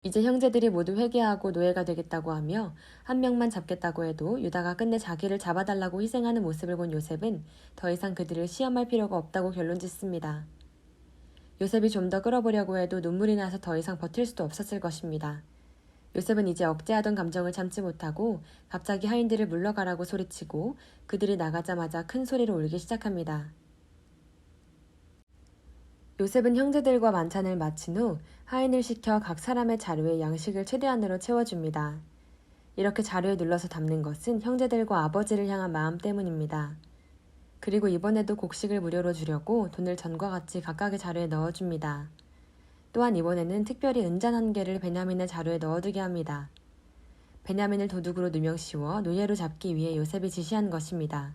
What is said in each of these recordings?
이제 형제들이 모두 회개하고 노예가 되겠다고 하며 한 명만 잡겠다고 해도 유다가 끝내 자기를 잡아달라고 희생하는 모습을 본 요셉은 더 이상 그들을 시험할 필요가 없다고 결론짓습니다. 요셉이 좀 더 끌어보려고 해도 눈물이 나서 더 이상 버틸 수도 없었을 것입니다. 요셉은 이제 억제하던 감정을 참지 못하고 갑자기 하인들을 물러가라고 소리치고 그들이 나가자마자 큰 소리로 울기 시작합니다. 요셉은 형제들과 만찬을 마친 후 하인을 시켜 각 사람의 자루에 양식을 최대한으로 채워줍니다. 이렇게 자루에 눌러서 담는 것은 형제들과 아버지를 향한 마음 때문입니다. 그리고 이번에도 곡식을 무료로 주려고 돈을 전과 같이 각각의 자루에 넣어줍니다. 또한 이번에는 특별히 은잔 1개를 베냐민의 자루에 넣어두게 합니다. 베냐민을 도둑으로 누명씌워 노예로 잡기 위해 요셉이 지시한 것입니다.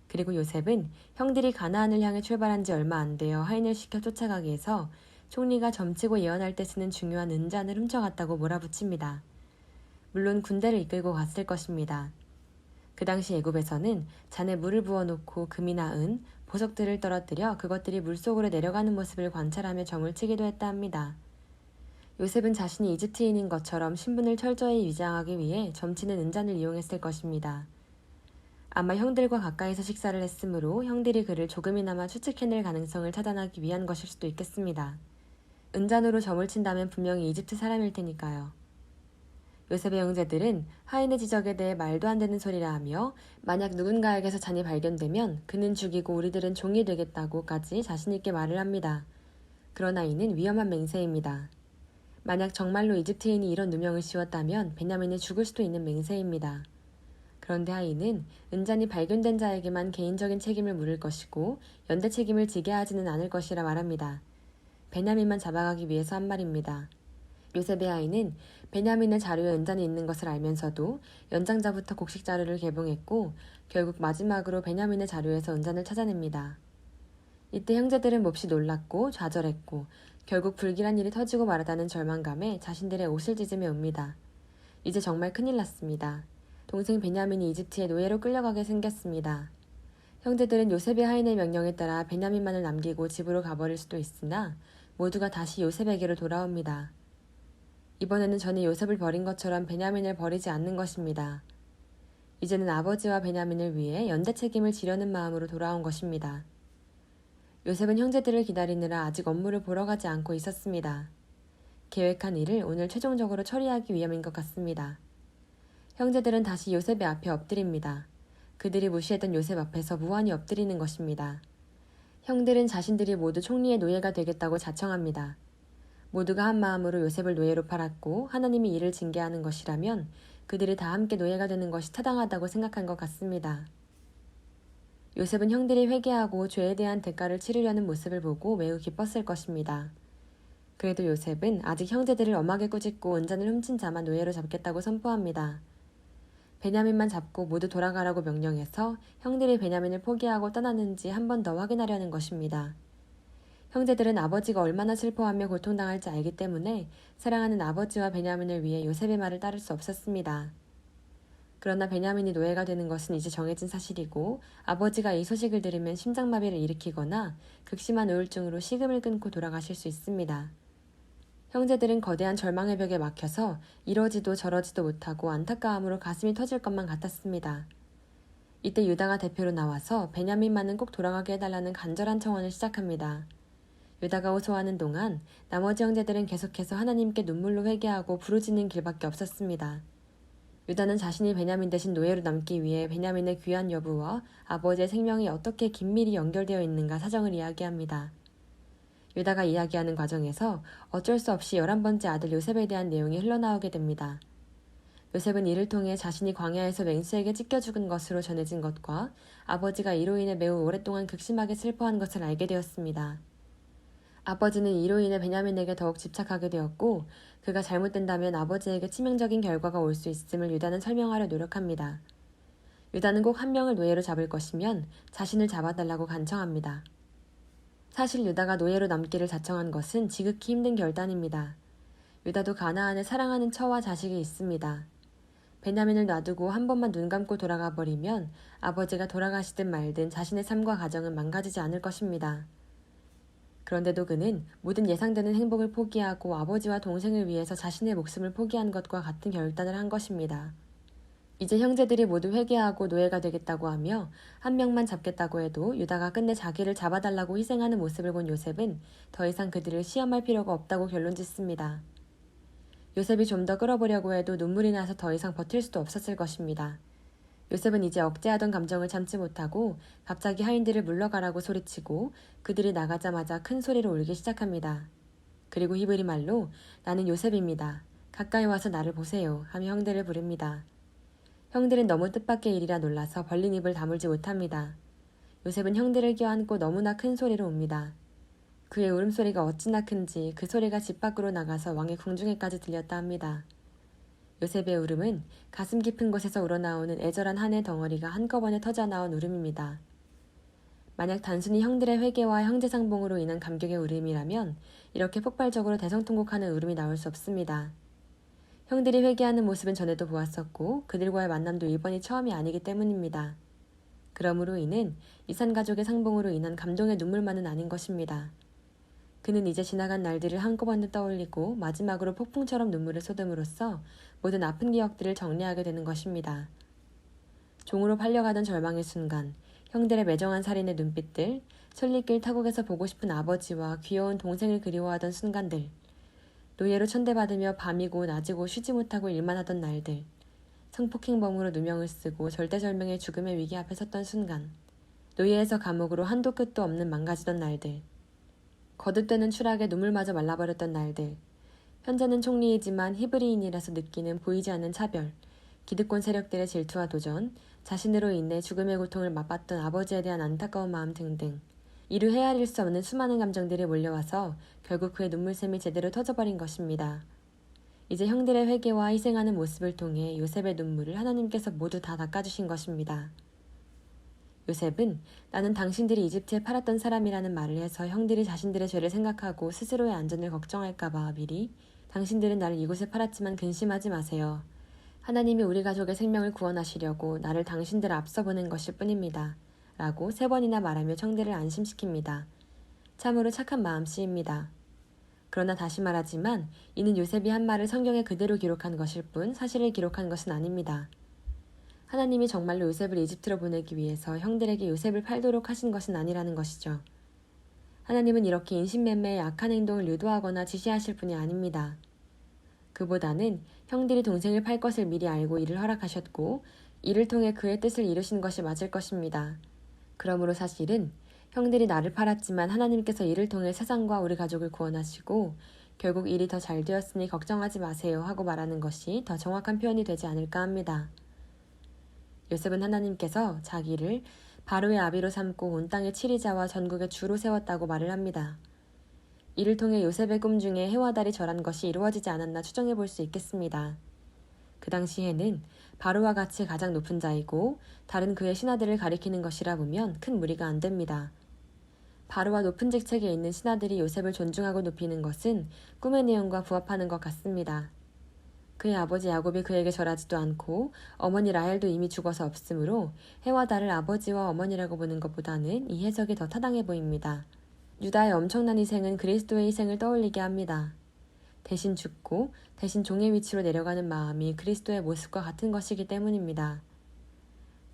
그리고 요셉은 형들이 가나안을 향해 출발한 지 얼마 안 되어 하인을 시켜 쫓아가기 위해서 총리가 점치고 예언할 때 쓰는 중요한 은잔을 훔쳐갔다고 몰아붙입니다. 물론 군대를 이끌고 갔을 것입니다. 그 당시 애굽에서는 잔에 물을 부어놓고 금이나 은, 보석들을 떨어뜨려 그것들이 물속으로 내려가는 모습을 관찰하며 점을 치기도 했다 합니다. 요셉은 자신이 이집트인인 것처럼 신분을 철저히 위장하기 위해 점치는 은잔을 이용했을 것입니다. 아마 형들과 가까이서 식사를 했으므로 형들이 그를 조금이나마 추측해낼 가능성을 차단하기 위한 것일 수도 있겠습니다. 은잔으로 점을 친다면 분명히 이집트 사람일 테니까요. 요셉의 형제들은 하인의 지적에 대해 말도 안 되는 소리라 하며 만약 누군가에게서 잔이 발견되면 그는 죽이고 우리들은 종이 되겠다고까지 자신있게 말을 합니다. 그러나 이는 위험한 맹세입니다. 만약 정말로 이집트인이 이런 누명을 씌웠다면 베냐민이 죽을 수도 있는 맹세입니다. 그런데 하인은 은잔이 발견된 자에게만 개인적인 책임을 물을 것이고 연대 책임을 지게 하지는 않을 것이라 말합니다. 베냐민만 잡아가기 위해서 한 말입니다. 요셉의 하인은 베냐민의 자루에 은잔이 있는 것을 알면서도 연장자부터 곡식 자루를 개봉했고 결국 마지막으로 베냐민의 자루에서 은잔을 찾아냅니다. 이때 형제들은 몹시 놀랐고 좌절했고 결국 불길한 일이 터지고 말았다는 절망감에 자신들의 옷을 찢으며 웁니다. 이제 정말 큰일 났습니다. 동생 베냐민이 이집트의 노예로 끌려가게 생겼습니다. 형제들은 요셉의 하인의 명령에 따라 베냐민만을 남기고 집으로 가버릴 수도 있으나 모두가 다시 요셉에게로 돌아옵니다. 이번에는 전에 요셉을 버린 것처럼 베냐민을 버리지 않는 것입니다. 이제는 아버지와 베냐민을 위해 연대 책임을 지려는 마음으로 돌아온 것입니다. 요셉은 형제들을 기다리느라 아직 업무를 보러 가지 않고 있었습니다. 계획한 일을 오늘 최종적으로 처리하기 위함인 것 같습니다. 형제들은 다시 요셉의 앞에 엎드립니다. 그들이 무시했던 요셉 앞에서 무한히 엎드리는 것입니다. 형들은 자신들이 모두 총리의 노예가 되겠다고 자청합니다. 모두가 한 마음으로 요셉을 노예로 팔았고 하나님이 이를 징계하는 것이라면 그들이 다 함께 노예가 되는 것이 타당하다고 생각한 것 같습니다. 요셉은 형들이 회개하고 죄에 대한 대가를 치르려는 모습을 보고 매우 기뻤을 것입니다. 그래도 요셉은 아직 형제들을 엄하게 꾸짖고 은잔을 훔친 자만 노예로 잡겠다고 선포합니다. 베냐민만 잡고 모두 돌아가라고 명령해서 형들이 베냐민을 포기하고 떠나는지 한 번 더 확인하려는 것입니다. 형제들은 아버지가 얼마나 슬퍼하며 고통당할지 알기 때문에 사랑하는 아버지와 베냐민을 위해 요셉의 말을 따를 수 없었습니다. 그러나 베냐민이 노예가 되는 것은 이제 정해진 사실이고 아버지가 이 소식을 들으면 심장마비를 일으키거나 극심한 우울증으로 식음을 끊고 돌아가실 수 있습니다. 형제들은 거대한 절망의 벽에 막혀서 이러지도 저러지도 못하고 안타까움으로 가슴이 터질 것만 같았습니다. 이때 유다가 대표로 나와서 베냐민만은 꼭 돌아가게 해달라는 간절한 청원을 시작합니다. 유다가 호소하는 동안 나머지 형제들은 계속해서 하나님께 눈물로 회개하고 부르짖는 길밖에 없었습니다. 유다는 자신이 베냐민 대신 노예로 남기 위해 베냐민의 귀한 여부와 아버지의 생명이 어떻게 긴밀히 연결되어 있는가 사정을 이야기합니다. 유다가 이야기하는 과정에서 어쩔 수 없이 11번째 아들 요셉에 대한 내용이 흘러나오게 됩니다. 요셉은 이를 통해 자신이 광야에서 맹수에게 찢겨 죽은 것으로 전해진 것과 아버지가 이로 인해 매우 오랫동안 극심하게 슬퍼한 것을 알게 되었습니다. 아버지는 이로 인해 베냐민에게 더욱 집착하게 되었고 그가 잘못된다면 아버지에게 치명적인 결과가 올 수 있음을 유다는 설명하려 노력합니다. 유다는 꼭 한 명을 노예로 잡을 것이면 자신을 잡아달라고 간청합니다. 사실 유다가 노예로 남기를 자청한 것은 지극히 힘든 결단입니다. 유다도 가나안에 사랑하는 처와 자식이 있습니다. 베냐민을 놔두고 한 번만 눈 감고 돌아가 버리면 아버지가 돌아가시든 말든 자신의 삶과 가정은 망가지지 않을 것입니다. 그런데도 그는 모든 예상되는 행복을 포기하고 아버지와 동생을 위해서 자신의 목숨을 포기한 것과 같은 결단을 한 것입니다. 이제 형제들이 모두 회개하고 노예가 되겠다고 하며 한 명만 잡겠다고 해도 유다가 끝내 자기를 잡아달라고 희생하는 모습을 본 요셉은 더 이상 그들을 시험할 필요가 없다고 결론짓습니다. 요셉이 좀 더 끌어보려고 해도 눈물이 나서 더 이상 버틸 수도 없었을 것입니다. 요셉은 이제 억제하던 감정을 참지 못하고 갑자기 하인들을 물러가라고 소리치고 그들이 나가자마자 큰 소리로 울기 시작합니다. 그리고 히브리 말로 나는 요셉입니다. 가까이 와서 나를 보세요 하며 형들을 부릅니다. 형들은 너무 뜻밖의 일이라 놀라서 벌린 입을 다물지 못합니다. 요셉은 형들을 껴안고 너무나 큰 소리로 웁니다. 그의 울음소리가 어찌나 큰지 그 소리가 집 밖으로 나가서 왕의 궁중에까지 들렸다 합니다. 요셉의 울음은 가슴 깊은 곳에서 우러나오는 애절한 한의 덩어리가 한꺼번에 터져나온 울음입니다. 만약 단순히 형들의 회개와 형제상봉으로 인한 감격의 울음이라면 이렇게 폭발적으로 대성통곡하는 울음이 나올 수 없습니다. 형들이 회개하는 모습은 전에도 보았었고 그들과의 만남도 이번이 처음이 아니기 때문입니다. 그러므로 이는 이산가족의 상봉으로 인한 감동의 눈물만은 아닌 것입니다. 그는 이제 지나간 날들을 한꺼번에 떠올리고 마지막으로 폭풍처럼 눈물을 쏟음으로써 모든 아픈 기억들을 정리하게 되는 것입니다. 종으로 팔려가던 절망의 순간, 형들의 매정한 살인의 눈빛들, 솔잎길 타국에서 보고 싶은 아버지와 귀여운 동생을 그리워하던 순간들, 노예로 천대받으며 밤이고 낮이고 쉬지 못하고 일만 하던 날들, 성폭행범으로 누명을 쓰고 절대절명의 죽음의 위기 앞에 섰던 순간, 노예에서 감옥으로 한도 끝도 없는 망가지던 날들, 거듭되는 추락에 눈물마저 말라버렸던 날들, 현재는 총리이지만 히브리인이라서 느끼는 보이지 않는 차별, 기득권 세력들의 질투와 도전, 자신으로 인해 죽음의 고통을 맛봤던 아버지에 대한 안타까운 마음 등등, 이루 헤아릴 수 없는 수많은 감정들이 몰려와서 결국 그의 눈물샘이 제대로 터져버린 것입니다. 이제 형들의 회개와 희생하는 모습을 통해 요셉의 눈물을 하나님께서 모두 다 닦아주신 것입니다. 요셉은 나는 당신들이 이집트에 팔았던 사람이라는 말을 해서 형들이 자신들의 죄를 생각하고 스스로의 안전을 걱정할까봐 미리 당신들은 나를 이곳에 팔았지만 근심하지 마세요. 하나님이 우리 가족의 생명을 구원하시려고 나를 당신들 앞서 보낸 것일 뿐입니다. 라고 3번이나 말하며 청대를 안심시킵니다. 참으로 착한 마음씨입니다. 그러나 다시 말하지만 이는 요셉이 한 말을 성경에 그대로 기록한 것일 뿐 사실을 기록한 것은 아닙니다. 하나님이 정말로 요셉을 이집트로 보내기 위해서 형들에게 요셉을 팔도록 하신 것은 아니라는 것이죠. 하나님은 이렇게 인신매매의 악한 행동을 유도하거나 지시하실 분이 아닙니다. 그보다는 형들이 동생을 팔 것을 미리 알고 이를 허락하셨고 이를 통해 그의 뜻을 이루신 것이 맞을 것입니다. 그러므로 사실은 형들이 나를 팔았지만 하나님께서 이를 통해 세상과 우리 가족을 구원하시고 결국 일이 더 잘 되었으니 걱정하지 마세요 하고 말하는 것이 더 정확한 표현이 되지 않을까 합니다. 요셉은 하나님께서 자기를 바로의 아비로 삼고 온 땅의 치리자와 전국의 주로 세웠다고 말을 합니다. 이를 통해 요셉의 꿈 중에 해와 달이 절한 것이 이루어지지 않았나 추정해 볼 수 있겠습니다. 그 당시에는 바로와 같이 가장 높은 자이고 다른 그의 신하들을 가리키는 것이라 보면 큰 무리가 안 됩니다. 바로와 높은 직책에 있는 신하들이 요셉을 존중하고 높이는 것은 꿈의 내용과 부합하는 것 같습니다. 그의 아버지 야곱이 그에게 절하지도 않고 어머니 라헬도 이미 죽어서 없으므로 해와 달을 아버지와 어머니라고 보는 것보다는 이 해석이 더 타당해 보입니다. 유다의 엄청난 희생은 그리스도의 희생을 떠올리게 합니다. 대신 죽고 대신 종의 위치로 내려가는 마음이 그리스도의 모습과 같은 것이기 때문입니다.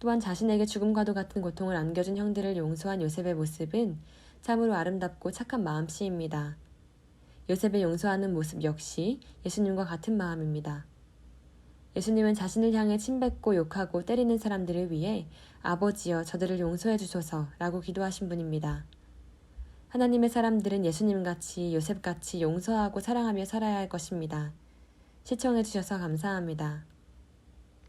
또한 자신에게 죽음과도 같은 고통을 안겨준 형들을 용서한 요셉의 모습은 참으로 아름답고 착한 마음씨입니다. 요셉의 용서하는 모습 역시 예수님과 같은 마음입니다. 예수님은 자신을 향해 침뱉고 욕하고 때리는 사람들을 위해 아버지여 저들을 용서해 주소서 라고 기도하신 분입니다. 하나님의 사람들은 예수님같이 요셉같이 용서하고 사랑하며 살아야 할 것입니다. 시청해 주셔서 감사합니다.